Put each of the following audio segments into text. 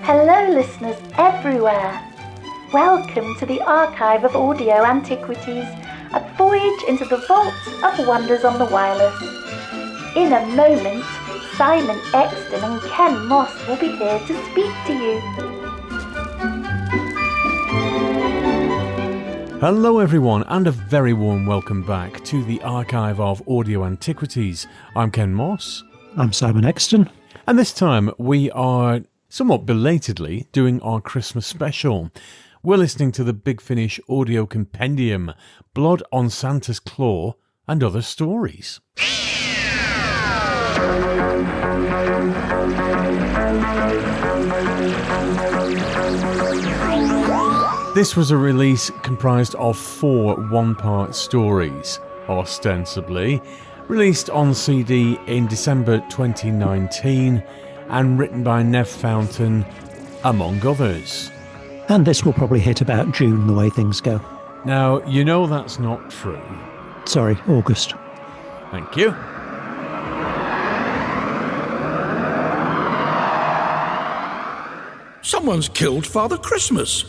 Hello listeners everywhere. Welcome to the Archive of Audio Antiquities, a voyage into the vaults of wonders on the wireless. In a moment, Simon Exton and Ken Moss will be here to speak to you. Hello everyone, and a very warm welcome back to the Archive of Audio Antiquities. I'm Ken Moss. I'm Simon Exton. And this time we are, somewhat belatedly, doing our Christmas special. We're listening to the Big Finish audio compendium, Blood on Santa's Claw, and Other Stories. This was a release comprised of 4 one-part stories, ostensibly, released on CD in December 2019 and written by Nev Fountain, among others. And this will probably hit about June, the way things go. Now, you know that's not true. Sorry, August. Thank you. Someone's killed Father Christmas.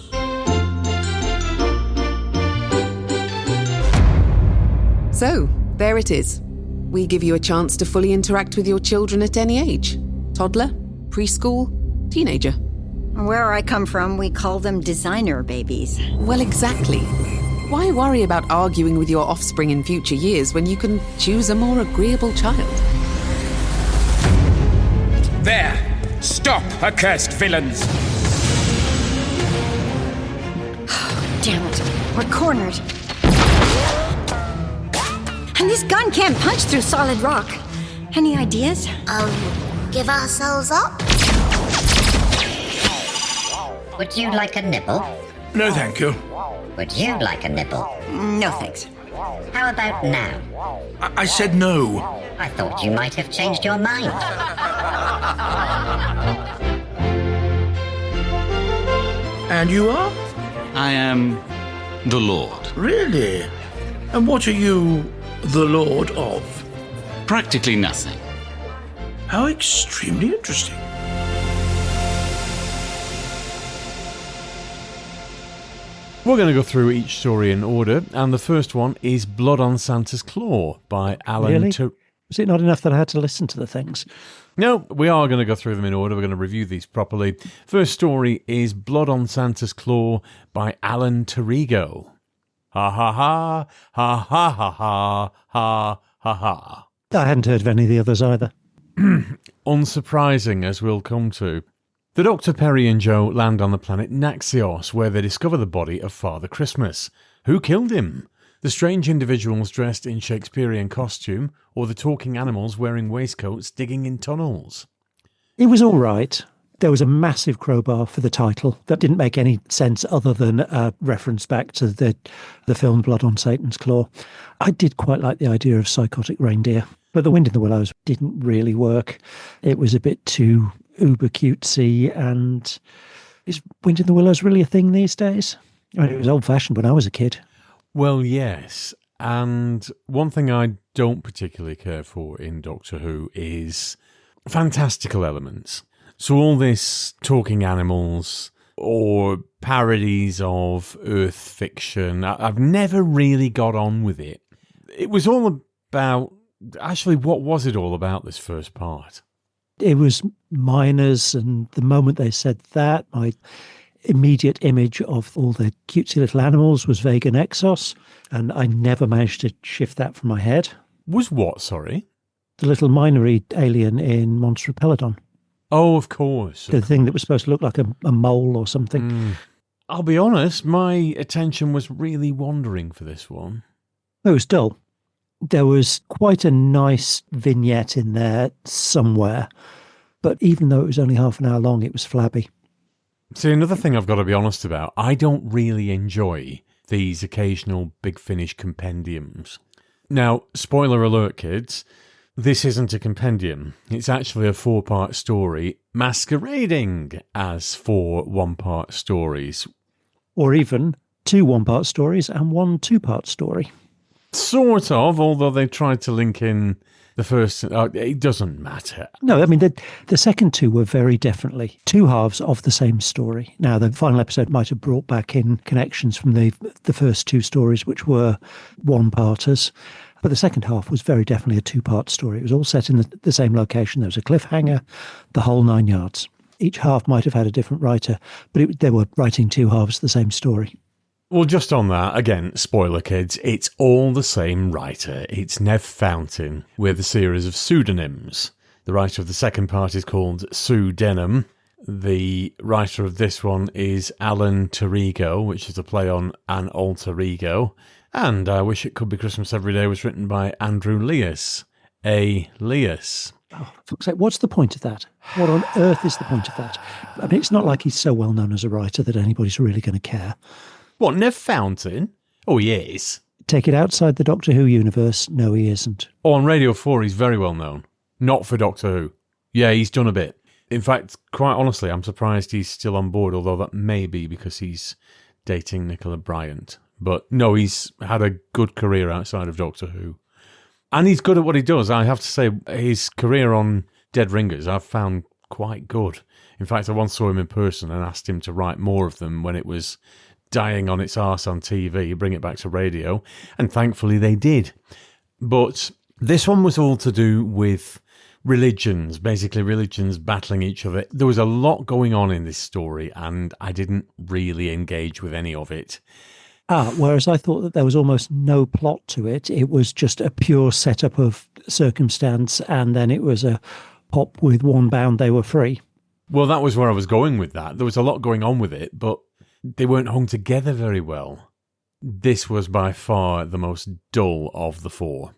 So, there it is. We give you a chance to fully interact with your children at any age. Toddler, preschool, teenager. Where I come from, we call them designer babies. Well, exactly. Why worry about arguing with your offspring in future years when you can choose a more agreeable child? There! Stop, accursed villains! Damn it, we're cornered. And this gun can't punch through solid rock. Any ideas? Give ourselves up? Would you like a nibble? No, thank you. Would you like a nibble? No, thanks. How about now? I said no. I thought you might have changed your mind. And you are? I am the Lord. Really? And what are you the Lord of? Practically nothing. How extremely interesting. We're going to go through each story in order, and the first one is Blood on Santa's Claw by Alan... Really? Was it not enough that I had to listen to the things? No, we are going to go through them in order. We're going to review these properly. First story is Blood on Santa's Claw by Alan Terrigo. Ha ha ha, ha ha ha ha, ha ha ha. I hadn't heard of any of the others either. Unsurprising, as we'll come to. The Dr. Perry and Joe land on the planet Naxios, where they discover the body of Father Christmas. Who killed him? The strange individuals dressed in Shakespearean costume, or the talking animals wearing waistcoats digging in tunnels? It was all right. There was a massive crowbar for the title that didn't make any sense other than a reference back to the film Blood on Satan's Claw. I did quite like the idea of psychotic reindeer, but The Wind in the Willows didn't really work. It was a bit too uber cutesy, and is Wind in the Willows really a thing these days? I mean, it was old-fashioned when I was a kid. Well, yes, and one thing I don't particularly care for in Doctor Who is fantastical elements. So all this talking animals or parodies of Earth fiction, I've never really got on with it. It was all about... Actually, what was it all about, this first part? It was miners, and the moment they said that, my immediate image of all the cutesy little animals was Vega Nexus, and I never managed to shift that from my head. Was what, sorry? The little minery alien in Monster of Peladon. Oh, of course. The thing that was supposed to look like a mole or something. I'll be honest, my attention was really wandering for this one. It was dull. There was quite a nice vignette in there somewhere, but even though it was only half an hour long, it was flabby. See, another thing I've got to be honest about, I don't really enjoy these occasional Big Finish compendiums. Now, spoiler alert, kids, this isn't a compendium. It's actually a 4-part story masquerading as 4 one-part stories. Or even 2 one-part stories and 1 2-part story. Sort of, although they've tried to link in The first, it doesn't matter. No, I mean, the second two were very definitely two halves of the same story. Now, the final episode might have brought back in connections from the first two stories, which were one-parters. But the second half was very definitely a two-part story. It was all set in the same location. There was a cliffhanger, the whole 9 yards. Each half might have had a different writer, but they were writing two halves of the same story. Well, just on that, again, spoiler kids, it's all the same writer. It's Nev Fountain with a series of pseudonyms. The writer of the second part is called Sue Denham. The writer of this one is Alan Terrigo, which is a play on An Alter Ego. And I Wish It Could Be Christmas Every Day was written by Andrew Leas. Leas. Oh, for fuck's sake, what's the point of that? What on earth is the point of that? I mean, it's not like he's so well known as a writer that anybody's really going to care. What, Nev Fountain? Oh, he is. Take it outside the Doctor Who universe. No, he isn't. Oh, on Radio 4, he's very well known. Not for Doctor Who. Yeah, he's done a bit. In fact, quite honestly, I'm surprised he's still on board, although that may be because he's dating Nicola Bryant. But no, he's had a good career outside of Doctor Who. And he's good at what he does. I have to say, his career on Dead Ringers I've found quite good. In fact, I once saw him in person and asked him to write more of them when it was dying on its arse on TV, bring it back to radio, and thankfully they did. But this one was all to do with religions, basically religions battling each other. There was a lot going on in this story, and I didn't really engage with any of it. Whereas I thought that there was almost no plot to it. It was just a pure setup of circumstance, and then it was a pop with one bound, they were free. Well, that was where I was going with that. There was a lot going on with it, but they weren't hung together very well. This was by far the most dull of the four.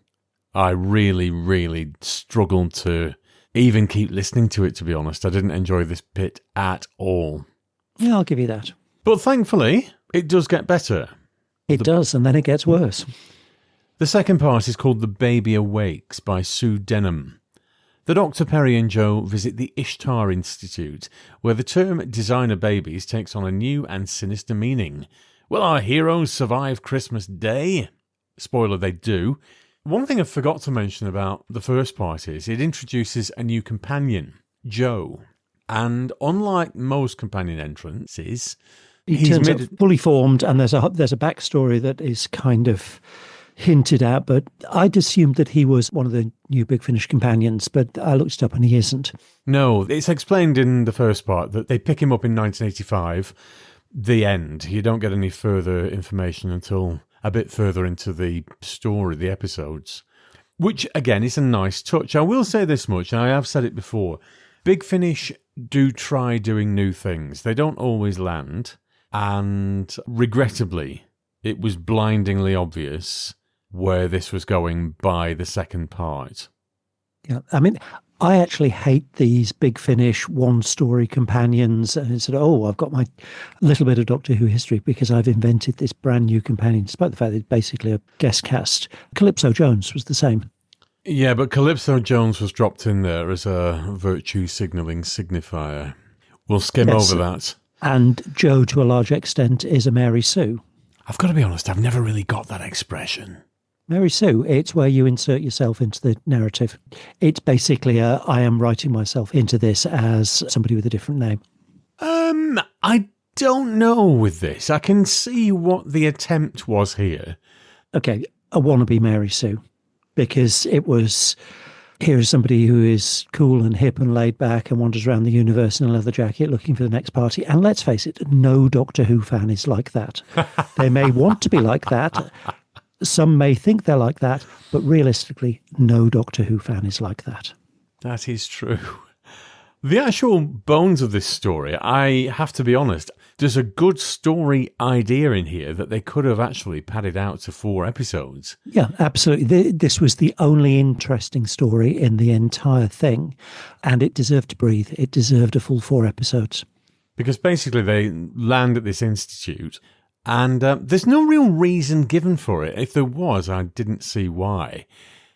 I really, really struggled to even keep listening to it, to be honest. I didn't enjoy this bit at all. Yeah, I'll give you that. But thankfully, it does get better. It does, and then it gets worse. The second part is called The Baby Awakes by Sue Denham. The Dr. Perry and Joe visit the Ishtar Institute, where the term designer babies takes on a new and sinister meaning. Will our heroes survive Christmas Day? Spoiler, they do. One thing I forgot to mention about the first part is it introduces a new companion, Joe. And unlike most companion entrances, he turns up fully formed, and there's a backstory that is kind of hinted at, but I'd assumed that he was one of the new Big Finish companions, but I looked it up and he isn't. No, it's explained in the first part that they pick him up in 1985. The end. You don't get any further information until a bit further into the story, the episodes, which again is a nice touch. I will say this much, and I have said it before, Big Finish do try doing new things. They don't always land, and regrettably, it was blindingly obvious where this was going by the second part. Yeah, I mean, I actually hate these Big Finish one-story companions. And it's I've got my little bit of Doctor Who history because I've invented this brand new companion, despite the fact that it's basically a guest cast. Calypso Jones was the same. Yeah, but Calypso Jones was dropped in there as a virtue signalling signifier. We'll skim over that. And Joe, to a large extent, is a Mary Sue. I've got to be honest, I've never really got that expression. Mary Sue, it's where you insert yourself into the narrative. It's basically I am writing myself into this as somebody with a different name. I don't know with this. I can see what the attempt was here. Okay, a wannabe Mary Sue. Because it was, here's somebody who is cool and hip and laid back and wanders around the universe in a leather jacket looking for the next party. And let's face it, no Doctor Who fan is like that. They may want to be like that. Some may think they're like that, but realistically, no Doctor Who fan is like that. That is true. The actual bones of this story, I have to be honest, there's a good story idea in here that they could have actually padded out to 4 episodes. Yeah, absolutely. This was the only interesting story in the entire thing, and it deserved to breathe. It deserved a full 4 episodes. Because basically they land at this institute, and there's no real reason given for it. If there was, I didn't see why.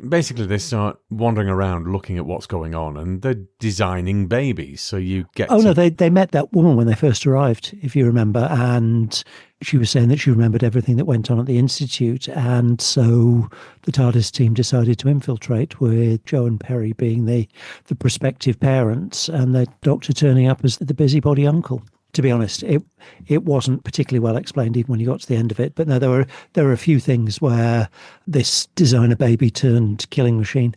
Basically, they start wandering around looking at what's going on, and they're designing babies. So you get no, they met that woman when they first arrived, if you remember, and she was saying that she remembered everything that went on at the Institute, and so the TARDIS team decided to infiltrate, with Joe and Perry being the prospective parents, and the Doctor turning up as the busybody uncle. To be honest, it wasn't particularly well explained even when you got to the end of it. But no, there were a few things where this designer baby turned killing machine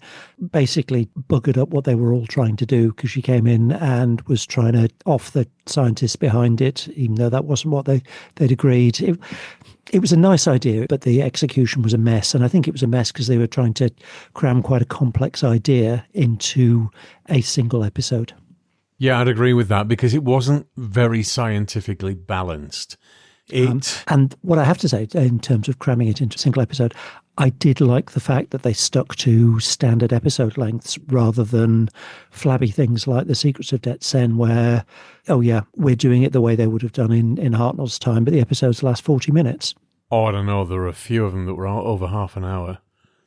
basically buggered up what they were all trying to do, because she came in and was trying to off the scientists behind it, even though that wasn't what they'd agreed. It was a nice idea, but the execution was a mess. And I think it was a mess because they were trying to cram quite a complex idea into a single episode. Yeah, I'd agree with that, because it wasn't very scientifically balanced. And what I have to say, in terms of cramming it into a single episode, I did like the fact that they stuck to standard episode lengths rather than flabby things like The Secrets of Det Sen, where, oh yeah, we're doing it the way they would have done in Hartnell's time, but the episodes last 40 minutes. Oh, I don't know. There were a few of them that were over half an hour.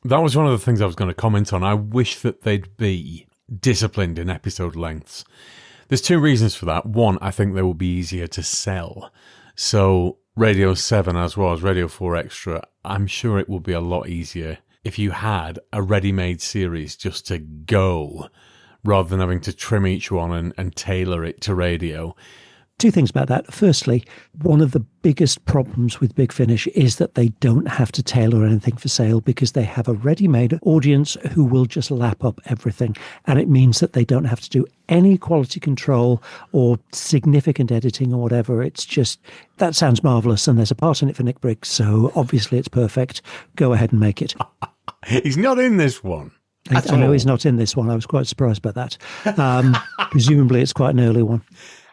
That was one of the things I was going to comment on. I wish that they'd be disciplined in episode lengths. There's two reasons for that. One, I think they will be easier to sell. So Radio 7 as well as Radio 4 Extra, I'm sure it will be a lot easier if you had a ready-made series just to go, rather than having to trim each one and tailor it to radio. Two things about that. Firstly, one of the biggest problems with Big Finish is that they don't have to tailor anything for sale, because they have a ready-made audience who will just lap up everything. And it means that they don't have to do any quality control or significant editing or whatever. It's just, that sounds marvellous, and there's a part in it for Nick Briggs, so obviously it's perfect. Go ahead and make it. He's not in this one. I know he's not in this one. I was quite surprised by that. Presumably it's quite an early one.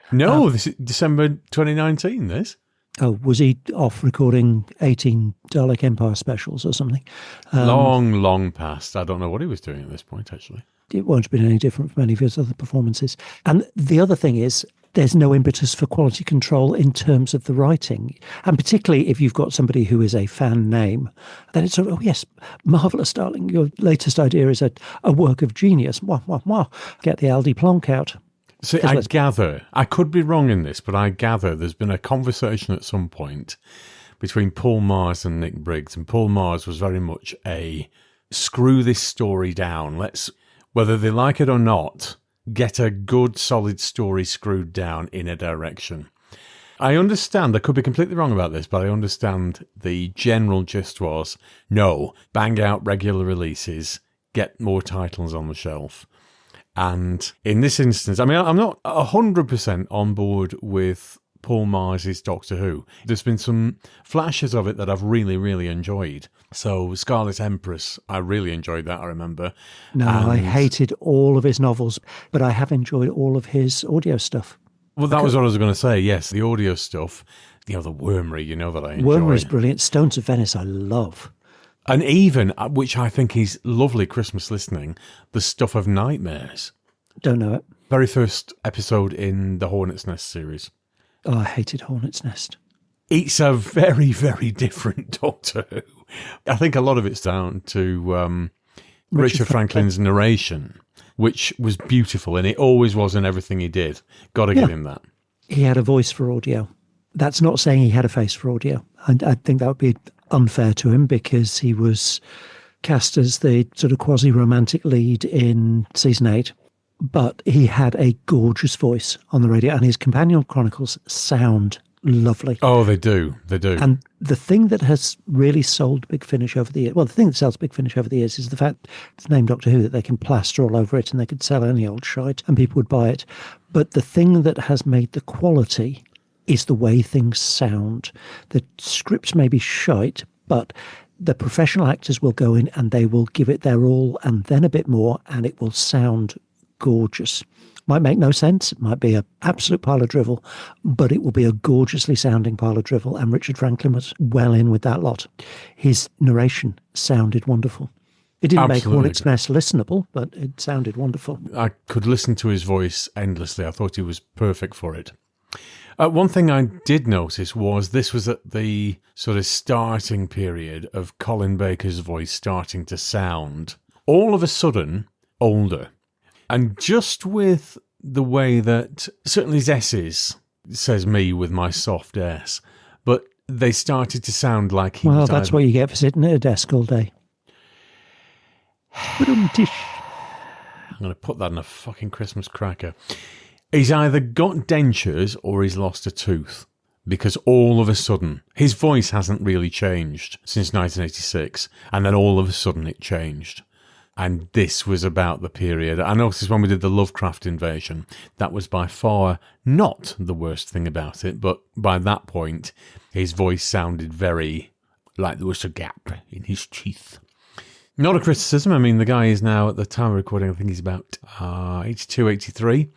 No, this is December 2019, this. Oh, was he off recording 18 Dalek Empire specials or something? Long past. I don't know what he was doing at this point, actually. It won't have been any different from any of his other performances. And the other thing is, there's no impetus for quality control in terms of the writing. And particularly if you've got somebody who is a fan name, then it's sort of, oh yes, marvellous, darling. Your latest idea is a work of genius. Wah, wah, wah. Get the Aldi Plonk out. See, I gather, I could be wrong in this, but I gather there's been a conversation at some point between Paul Mars and Nick Briggs, and Paul Mars was very much a screw this story down. Let's, whether they like it or not, get a good, solid story screwed down in a direction. I understand, I could be completely wrong about this, but I understand the general gist was, no, bang out regular releases, get more titles on the shelf. And in this instance, I mean, I'm not 100% on board with Paul Mars' Doctor Who. There's been some flashes of it that I've really, really enjoyed. So Scarlet Empress, I really enjoyed that, I remember. No, I hated all of his novels, but I have enjoyed all of his audio stuff. Well, that was what I was going to say, yes, the audio stuff. The Wormery, that I enjoy. Wormery's brilliant. Stones of Venice, I love. And even, which I think is lovely Christmas listening, The Stuff of Nightmares. Don't know it. Very first episode in the Hornet's Nest series. Oh, I hated Hornet's Nest. It's a very, very different Doctor Who. I think a lot of it's down to Richard Franklin's narration, which was beautiful, and it always was in everything he did. Got to give him that. He had a voice for audio. That's not saying he had a face for audio. I think that would be unfair to him, because he was cast as the sort of quasi-romantic lead in season 8. But he had a gorgeous voice on the radio, and his companion chronicles sound lovely. Oh, they do. They do. And the thing that has really sold Big Finish over the years, well, the thing that sells Big Finish over the years is the fact it's named Doctor Who, that they can plaster all over it and they could sell any old shite and people would buy it. But the thing that has made the quality is the way things sound. The scripts may be shite, but the professional actors will go in and they will give it their all and then a bit more, and it will sound gorgeous. Might make no sense. It might be an absolute pile of drivel, but it will be a gorgeously sounding pile of drivel. And Richard Franklin was well in with that lot. His narration sounded wonderful. It didn't make Hornet's Nest listenable, but it sounded wonderful. I could listen to his voice endlessly. I thought he was perfect for it. One thing I did notice was this was at the sort of starting period of Colin Baker's voice starting to sound all of a sudden older. And just with the way that, certainly his S's, says me with my soft S, but they started to sound like he was that's what you get for sitting at a desk all day. I'm going to put that in a fucking Christmas cracker. He's either got dentures or he's lost a tooth. Because all of a sudden, his voice hasn't really changed since 1986. And then all of a sudden it changed. And this was about the period. I noticed when we did the Lovecraft invasion, that was by far not the worst thing about it. But by that point, his voice sounded very like there was a gap in his teeth. Not a criticism. I mean, the guy is now, at the time of recording, I think he's about 82, 83.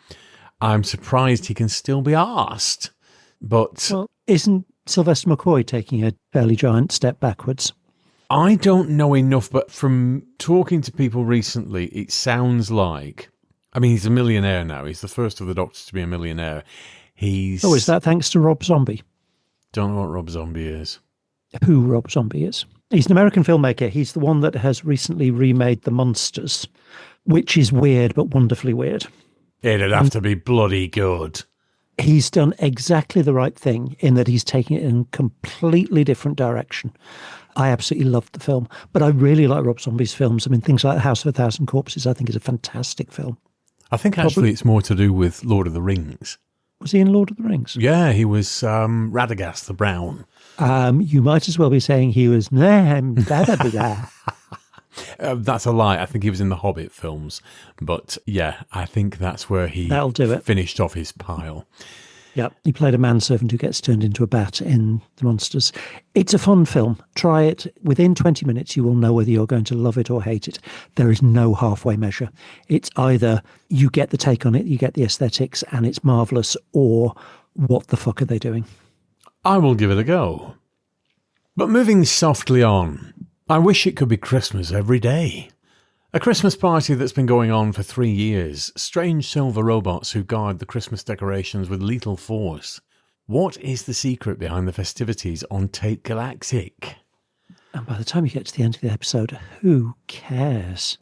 I'm surprised he can still be arsed. But well, isn't Sylvester McCoy taking a fairly giant step backwards? I don't know enough, but from talking to people recently, it sounds like... I mean, he's a millionaire now. He's the first of the Doctors to be a millionaire. Oh, is that thanks to Rob Zombie? Don't know what Rob Zombie is. Who Rob Zombie is? He's an American filmmaker. He's the one that has recently remade The Munsters, which is weird, but wonderfully weird. It'd have to be bloody good. He's done exactly the right thing in that he's taking it in a completely different direction. I absolutely loved the film, but I really like Rob Zombie's films. I mean, things like House of a Thousand Corpses, I think is a fantastic film. I think actually it's more to do with Lord of the Rings. Was he in Lord of the Rings? Yeah, he was Radagast the Brown. You might as well be saying he was... That's a lie. I think he was in the Hobbit films. But yeah, I think that's where he That'll do it. Finished off his pile. Yep, he played a manservant who gets turned into a bat in The Monsters. It's a fun film. Try it. Within 20 minutes, you will know whether you're going to love it or hate it. There is no halfway measure. It's either you get the take on it, you get the aesthetics, and it's marvellous, or what the fuck are they doing? I will give it a go. But moving softly on, I wish it could be Christmas every day. A Christmas party that's been going on for 3 years. Strange silver robots who guard the Christmas decorations with lethal force. What is the secret behind the festivities on Tate Galactic? And by the time you get to the end of the episode, who cares?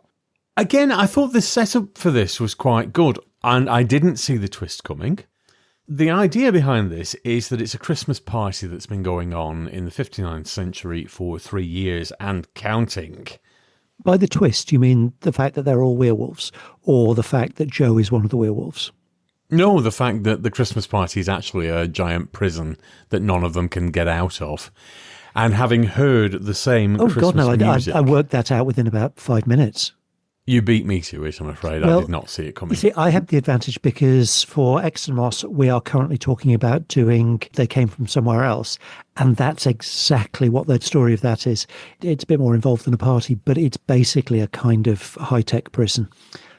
Again, I thought the setup for this was quite good, and I didn't see the twist coming. The idea behind this is that it's a Christmas party that's been going on in the 59th century for 3 years and counting. By the twist, you mean the fact that they're all werewolves, or the fact that Joe is one of the werewolves? No, the fact that the Christmas party is actually a giant prison that none of them can get out of. And having heard the same Christmas music... I worked that out within about 5 minutes. You beat me to it, I'm afraid. I did not see it coming. You see, I have the advantage because for Extremos, we are currently talking about doing They Came From Somewhere Else. And that's exactly what the story of that is. It's a bit more involved than a party, but it's basically a kind of high-tech prison.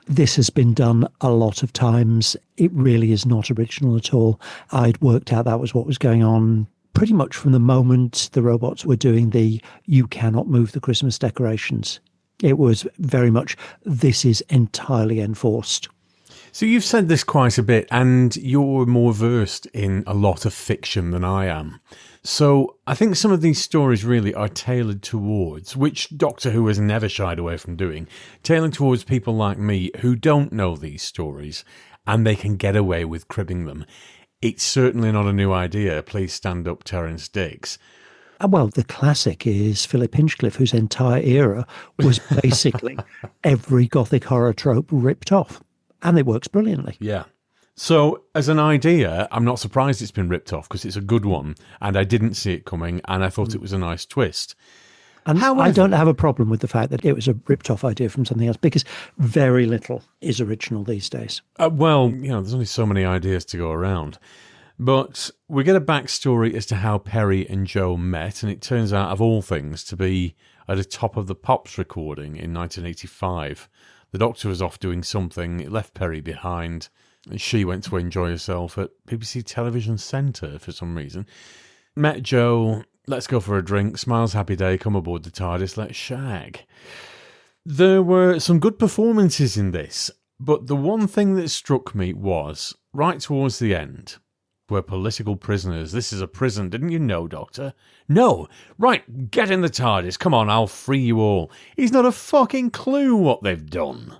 This has been done a lot of times. It really is not original at all. I'd worked out that was what was going on pretty much from the moment the robots were doing the "you cannot move the Christmas decorations." It was very much, this is entirely enforced. So you've said this quite a bit, and you're more versed in a lot of fiction than I am. So I think some of these stories really are tailored towards, which Doctor Who has never shied away from doing, tailored towards people like me who don't know these stories, and they can get away with cribbing them. It's certainly not a new idea. Please stand up, Terence Dicks. Well, the classic is Philip Hinchcliffe, whose entire era was basically every Gothic horror trope ripped off. And it works brilliantly. Yeah. So, as an idea, I'm not surprised it's been ripped off because it's a good one. And I didn't see it coming, and I thought it was a nice twist. And I don't have a problem with the fact that it was a ripped off idea from something else, because very little is original these days. Well, there's only so many ideas to go around. But we get a backstory as to how Perry and Joe met, and it turns out, of all things, to be at a Top of the Pops recording in 1985. The Doctor was off doing something, it left Perry behind, and she went to enjoy herself at BBC Television Centre for some reason. Met Joe, let's go for a drink, smiles happy day, come aboard the TARDIS, let's shag. There were some good performances in this, but the one thing that struck me was, right towards the end... We're political prisoners. This is a prison. Didn't you know, Doctor? No. Right, get in the TARDIS. Come on, I'll free you all. He's not a fucking clue what they've done.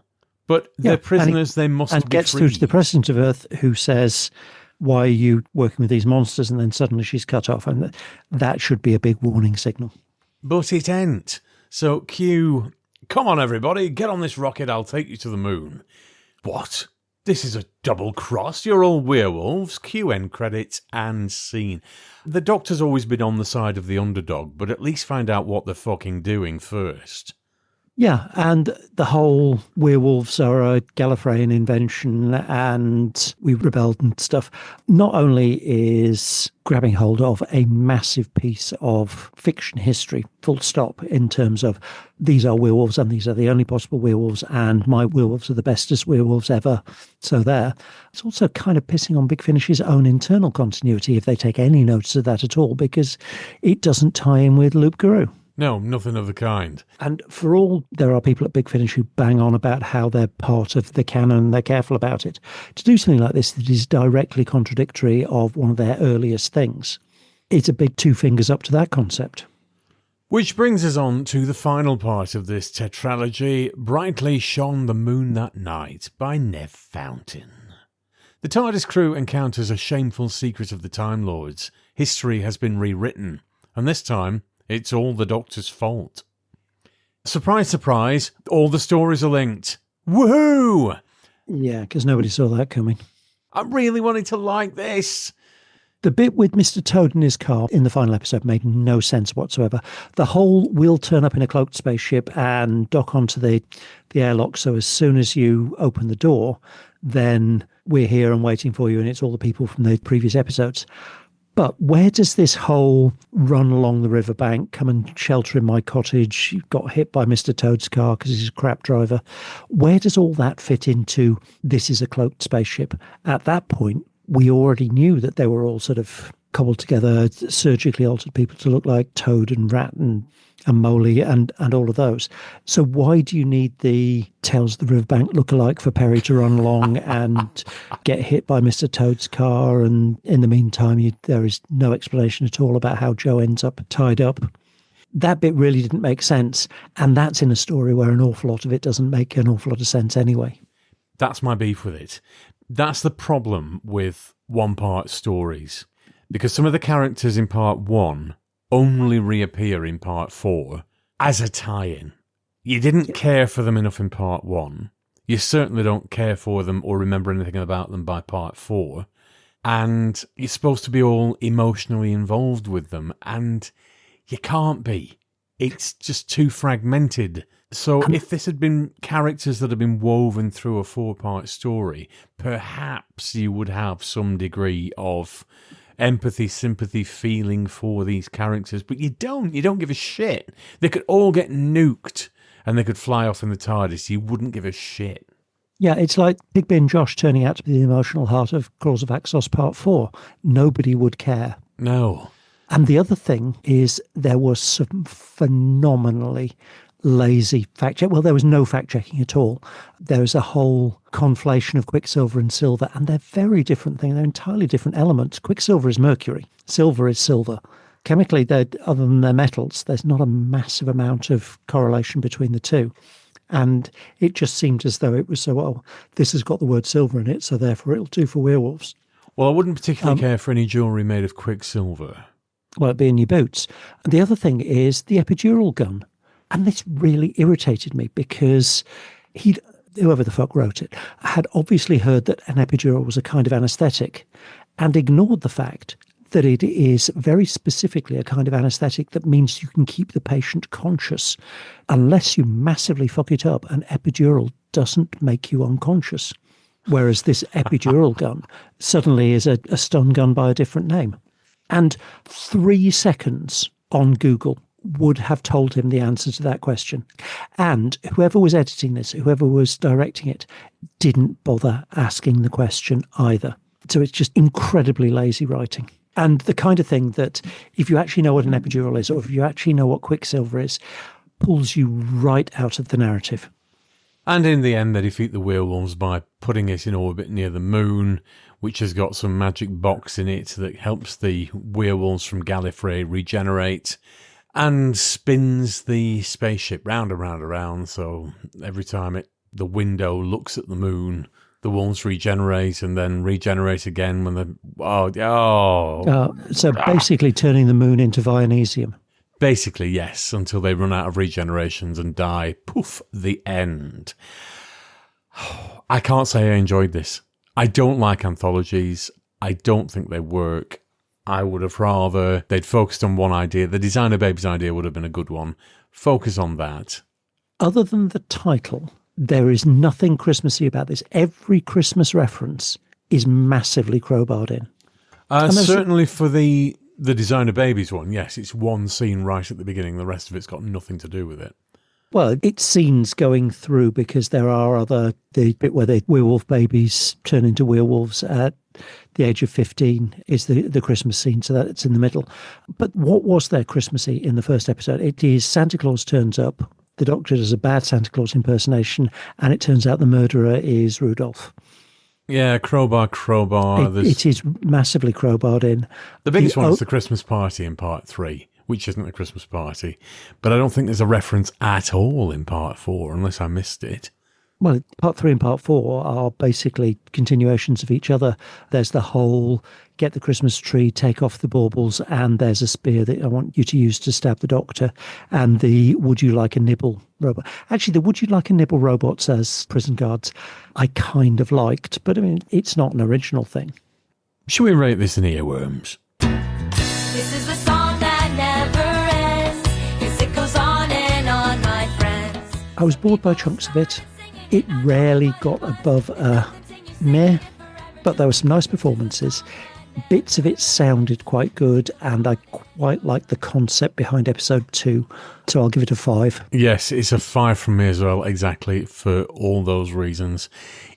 But they're prisoners, they must be free. And gets through to the President of Earth, who says, why are you working with these monsters? And then suddenly she's cut off. And that should be a big warning signal. But it ain't. So Q, come on everybody, get on this rocket, I'll take you to the moon. What? This is a double cross, you're all werewolves, Q end credits and scene. The Doctor's always been on the side of the underdog, but at least find out what they're fucking doing first. Yeah, and the whole werewolves are a Gallifreyan invention and we rebelled and stuff. Not only is grabbing hold of a massive piece of fiction history, full stop, in terms of these are werewolves and these are the only possible werewolves and my werewolves are the bestest werewolves ever. So there. It's also kind of pissing on Big Finish's own internal continuity if they take any notice of that at all, because it doesn't tie in with Loop Guru. No, nothing of the kind. And for all there are people at Big Finish who bang on about how they're part of the canon and they're careful about it, to do something like this that is directly contradictory of one of their earliest things, it's a big two fingers up to that concept. Which brings us on to the final part of this tetralogy, Brightly Shone the Moon That Night by Nev Fountain. The TARDIS crew encounters a shameful secret of the Time Lords. History has been rewritten, and this time it's all the Doctor's fault. Surprise, surprise, all the stories are linked. Woohoo! Yeah, because nobody saw that coming. I really wanted to like this. The bit with Mr. Toad in his car in the final episode made no sense whatsoever. The whole we'll turn up in a cloaked spaceship and dock onto the airlock, so as soon as you open the door, then we're here and waiting for you, and it's all the people from the previous episodes. But where does this whole run along the riverbank, come and shelter in my cottage, you got hit by Mr. Toad's car because he's a crap driver, where does all that fit into this is a cloaked spaceship? At that point, we already knew that they were all sort of cobbled together, surgically altered people to look like Toad and Rat and Moley and all of those. So why do you need the Tales of the Riverbank lookalike for Perry to run along and get hit by Mr. Toad's car? And in the meantime, there is no explanation at all about how Joe ends up tied up. That bit really didn't make sense. And that's in a story where an awful lot of it doesn't make an awful lot of sense anyway. That's my beef with it. That's the problem with one-part stories. Because some of the characters in part 1 only reappear in part 4 as a tie-in. You didn't care for them enough in part 1. You certainly don't care for them or remember anything about them by part 4. And you're supposed to be all emotionally involved with them, and you can't be. It's just too fragmented. So if this had been characters that had been woven through a 4-part story, perhaps you would have some degree of empathy, sympathy, feeling for these characters, but you don't give a shit. They could all get nuked and they could fly off in the TARDIS. You wouldn't give a shit. Yeah, it's like Big Ben Josh turning out to be the emotional heart of Crawls of Axos Part 4. Nobody would care. No. And the other thing is there was some phenomenally lazy fact check. Well, there was no fact checking at all. There was a whole conflation of Quicksilver and Silver, and they're very different things. They're entirely different elements. Quicksilver is mercury. Silver is silver. Chemically, other than their metals, there's not a massive amount of correlation between the two. And it just seemed as though it was so, well, this has got the word silver in it, so therefore it'll do for werewolves. Well, I wouldn't particularly care for any jewellery made of Quicksilver. Well, it'd be in your boots. And the other thing is the epidural gun. And this really irritated me because whoever the fuck wrote it, had obviously heard that an epidural was a kind of anaesthetic and ignored the fact that it is very specifically a kind of anaesthetic that means you can keep the patient conscious. Unless you massively fuck it up, an epidural doesn't make you unconscious. Whereas this epidural gun suddenly is a stun gun by a different name. And 3 seconds on Google would have told him the answer to that question. And whoever was editing this, whoever was directing it, didn't bother asking the question either. So it's just incredibly lazy writing. And the kind of thing that if you actually know what an epidural is, or if you actually know what Quicksilver is, pulls you right out of the narrative. And in the end, they defeat the werewolves by putting it in orbit near the moon, which has got some magic box in it that helps the werewolves from Gallifrey regenerate, and spins the spaceship round and round and round. So every time the window looks at the moon, the wolves regenerate and then regenerate again when So basically turning the moon into Vianesium. Basically, yes, until they run out of regenerations and die. Poof, the end. I can't say I enjoyed this. I don't like anthologies. I don't think they work. I would have rather they'd focused on one idea. The Designer Babies idea would have been a good one. Focus on that. Other than the title, there is nothing Christmassy about this. Every Christmas reference is massively crowbarred in. Certainly for the Designer Babies one, yes, it's one scene right at the beginning. The rest of it's got nothing to do with it. Well, it's scenes going through because there are the bit where the werewolf babies turn into werewolves at the age of 15 is the Christmas scene, so that's in the middle. But what was there Christmassy in the first episode? It is Santa Claus turns up, the Doctor does a bad Santa Claus impersonation, and it turns out the murderer is Rudolph. Yeah, crowbar. It is massively crowbarred in. The biggest one is the Christmas party in part 3, which isn't a Christmas party. But I don't think there's a reference at all in part 4, unless I missed it. Well, part 3 and part 4 are basically continuations of each other. There's the whole get the Christmas tree, take off the baubles, and there's a spear that I want you to use to stab the Doctor, and the would you like a nibble robot. Actually, the would you like a nibble robots as prison guards, I kind of liked, but I mean, it's not an original thing. Should we rate this in earworms? This is the song that never ends. Yes, it goes on and on, my friends. I was bored by chunks of it. It rarely got above a meh, but there were some nice performances. Bits of it sounded quite good, and I quite liked the concept behind episode 2, so I'll give it a 5. Yes, it's a 5 from me as well, exactly, for all those reasons.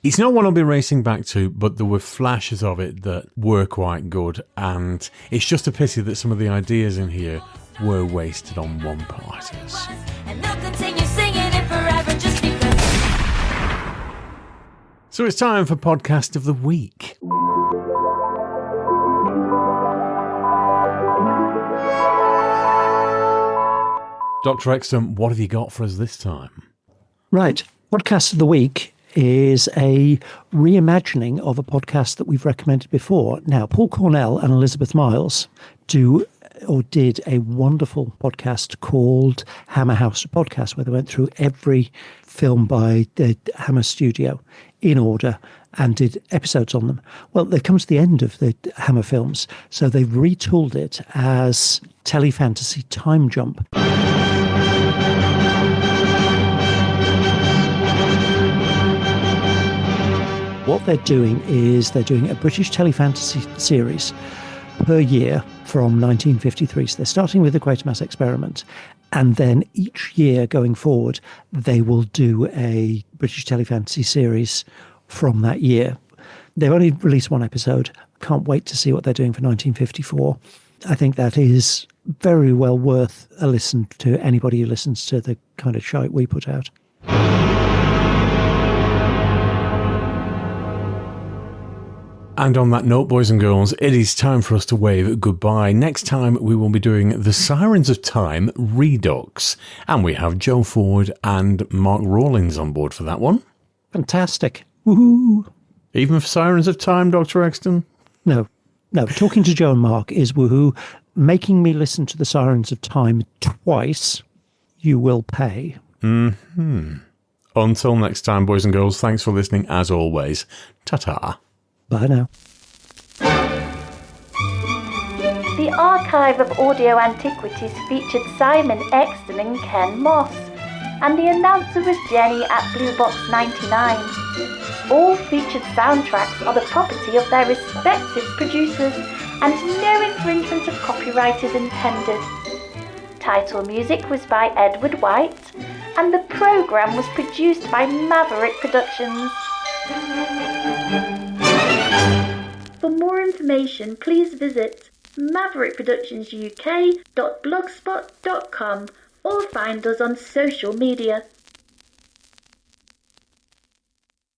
It's not one I'll be racing back to, but there were flashes of it that were quite good, and it's just a pity that some of the ideas in here were wasted on one-parters. And they'll continue singing it forever just because. So it's time for Podcast of the Week. Dr. Exton, what have you got for us this time? Right. Podcast of the Week is a reimagining of a podcast that we've recommended before. Now, Paul Cornell and Elizabeth Miles did a wonderful podcast called Hammer House Podcast, where they went through every film by the Hammer Studio in order and did episodes on them. Well, they've come to the end of the Hammer films, so they've retooled it as Telefantasy Time Jump. What they're doing is they're doing a British telefantasy series per year from 1953. So they're starting with the Quatermass Experiment, and then each year going forward, they will do a British telefantasy series from that year. They've only released one episode. Can't wait to see what they're doing for 1954. I think that is very well worth a listen to anybody who listens to the kind of shite we put out. And on that note, boys and girls, it is time for us to wave goodbye. Next time, we will be doing The Sirens of Time Redux. And we have Joe Ford and Mark Rawlins on board for that one. Fantastic. Woohoo! Even for Sirens of Time, Dr. Exton? No. Talking to Joe and Mark is woohoo. Making me listen to The Sirens of Time twice, you will pay. Mm-hmm. Until next time, boys and girls, thanks for listening as always. Ta-ta. Bye now. The Archive of Audio Antiquities featured Simon Exton and Ken Moss, and the announcer was Jenny at Blue Box 99. All featured soundtracks are the property of their respective producers, and no infringement of copyright is intended. Title music was by Edward White, and the programme was produced by Maverick Productions. For more information, please visit maverickproductionsuk.blogspot.com or find us on social media.